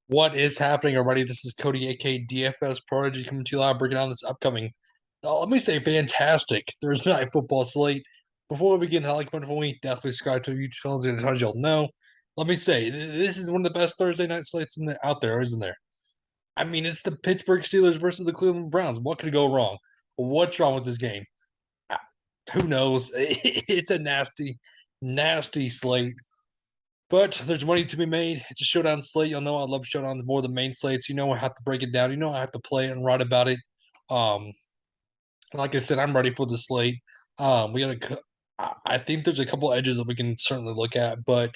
What is happening, everybody? This is Cody, aka DFS Prodigy, coming to you live, breaking down this upcoming, let me say, fantastic Thursday night football slate. Before we begin, I like wonderful week. Definitely subscribe to the YouTube channel, as tons you'll know. Let me say, this is one of the best Thursday night slates out there, isn't there? I mean, it's the Pittsburgh Steelers versus the Cleveland Browns. What could go wrong? What's wrong with this game? Ah, Who knows? It's a nasty, nasty slate. But there's money to be made. It's a showdown slate. You'll know I love showdowns more than main slates. You know I have to break it down. You know I have to play it and write about it. Um, like I said, I'm ready for the slate. We got a. I think there's a couple edges that we can certainly look at, but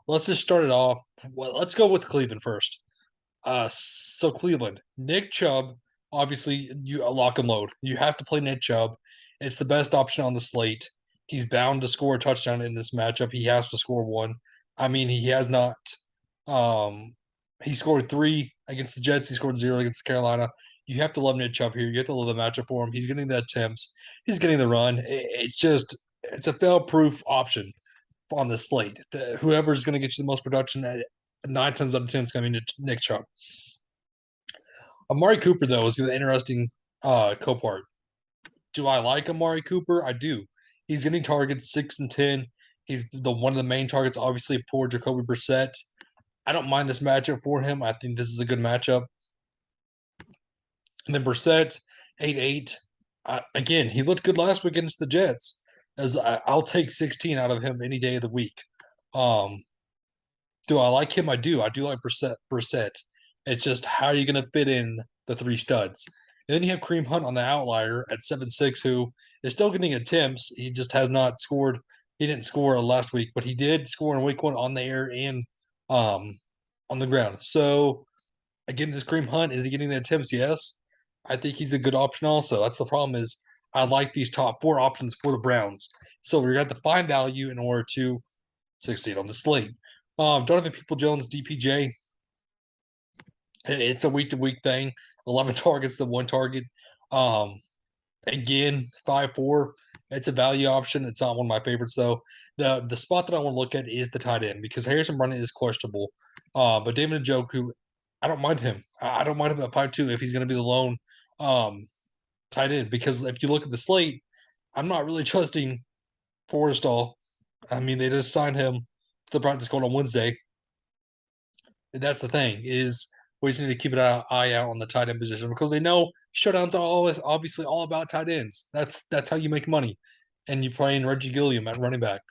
let's just start it off. Well, let's go with Cleveland first. So Cleveland, Nick Chubb, obviously you lock and load. You have to play Nick Chubb. It's the best option on the slate. He's bound to score a touchdown in this matchup. He has to score one. I mean, he has not. Um, he scored three against the Jets. He scored zero against Carolina. You have to love Nick Chubb here. You have to love the matchup for him. He's getting the attempts. He's getting the run. It's a fail-proof option on the slate. Whoever's going to get you the most production, 9 times out of 10 is going to be Nick Chubb. Amari Cooper, though, is the interesting co-part. Do I like Amari Cooper? I do. He's getting targets 6 and 10. He's the one of the main targets, obviously, for Jacoby Brissett. I don't mind this matchup for him. I think this is a good matchup. And then Brissett, 8-8. Again, he looked good last week against the Jets. I'll take 16 out of him any day of the week. Um, do I like him? I do. I do like Brissett. It's just how are you going to fit in the three studs? And then you have Kareem Hunt on the outlier at 7-6, who is still getting attempts. He just has not scored. He didn't score last week, but he did score in week one on the air and um, on the ground. So again, this Kareem Hunt, is he getting the attempts? Yes. I think he's a good option also. That's the problem is I like these top four options for the Browns. So we're going to have to find value in order to succeed on the slate. Jonathan People-Jones, DPJ. It's a week-to-week thing. 11 targets to one target. Um, again, 5-4. It's a value option. It's not one of my favorites, though. The spot that I want to look at is the tight end because Harrison Bryant is questionable. But David Njoku, I don't mind him. I don't mind him at 5-2 if he's going to be the lone tight end because if you look at the slate, I'm not really trusting Forrestall. I mean, they just signed him to the practice squad on Wednesday. That's the thing is we just need to keep an eye out on the tight end position because they know shutdowns are always obviously all about tight ends. That's how you make money, and you playing Reggie Gilliam at running back.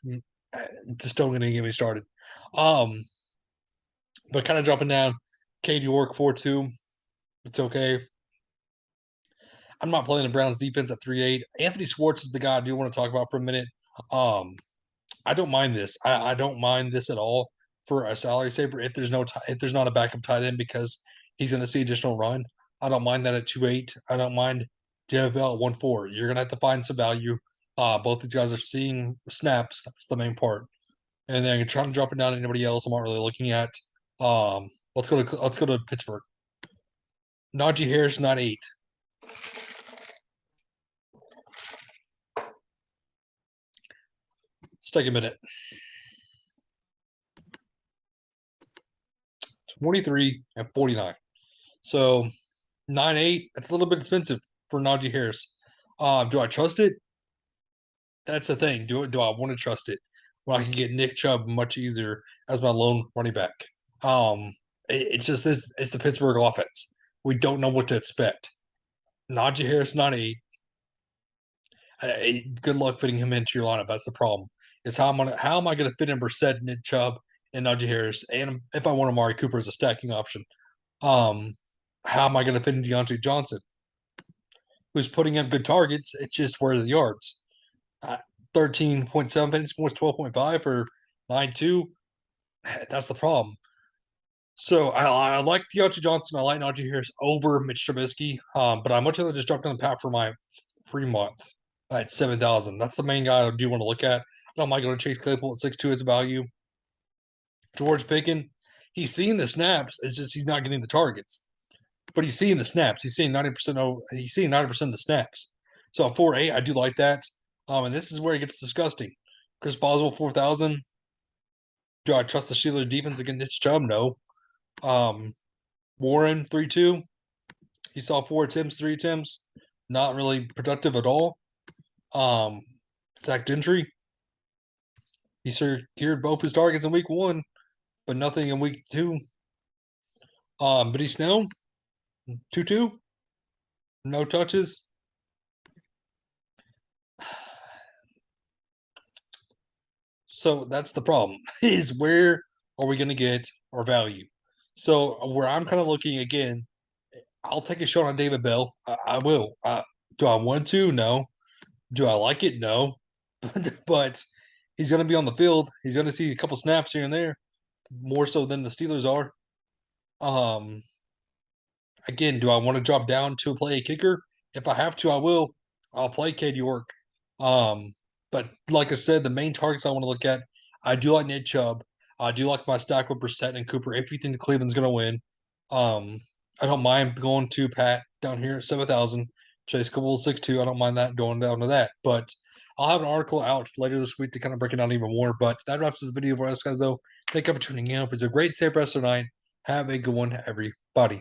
Just don't get me started. Um, but kind of dropping down, Cade York 4-2. It's okay. I'm not playing the Browns defense at 3-8. Anthony Schwartz is the guy I do want to talk about for a minute. Um, I don't mind this. I don't mind this at all for a salary saver if if there's not a backup tight end because he's going to see additional run. I don't mind that at 2-8. I don't mind JFL at 1-4. You're going to have to find some value. Both these guys are seeing snaps. That's the main part. And then trying to drop it down to anybody else. I'm not really looking at. Let's go to Pittsburgh. Najee Harris, not 8. Let's take a minute. 23 and 49. So 9-8, that's a little bit expensive for Najee Harris. Do I trust it? That's the thing. Do I want to trust it? When I can get Nick Chubb much easier as my lone running back. It's just this. It's the Pittsburgh offense. We don't know what to expect. Najee Harris, 9-8. Good luck fitting him into your lineup. That's the problem. Is how am I gonna fit in Brissett, Nick Chubb, and Najee Harris, and if I want Amari Cooper as a stacking option. Um, how am I going to fit in Deontay Johnson, who's putting up good targets? It's just where are the yards? 13.7 fantasy points, 12.5 for 9-2. That's the problem. So I like Deontay Johnson. I like Najee Harris over Mitch Trubisky. But I much rather just drop down the path for my free month at 7,000. That's the main guy I do want to look at. I don't mind going to Chase Claypool at 6-2 as a value. George Pickens, he's seeing the snaps. It's just he's not getting the targets. But he's seeing the snaps. He's seeing 90%. He's seeing 90% of the snaps. So at 4-8, I do like that. And this is where it gets disgusting. Chris Boswell 4,000. Do I trust the Steelers defense against Chubb? No. Warren 3-2. He saw 4 attempts, 3 attempts. Not really productive at all. Zach Gentry. He secured both his targets in week 1, but nothing in week 2. Biddy Snell, 2-2. No touches. So that's the problem, is where are we going to get our value? So where I'm kind of looking again, I'll take a shot on David Bell. I will. Do I want to? No. Do I like it? No. But he's going to be on the field. He's going to see a couple snaps here and there, more so than the Steelers are. Again, do I want to drop down to play a kicker? If I have to, I will. I'll play Cade York. But like I said, the main targets I want to look at, I do like Nick Chubb. I do like my stack with Brissett and Cooper if you think Cleveland's going to win. I don't mind going to Pat down here at 7,000. Chase Cole 6-2. I don't mind that going down to that. But I'll have an article out later this week to kind of break it down even more. But that wraps this video for us, guys, though. Thank you for tuning in. It's a great safe rest of the night. Have a good one, everybody.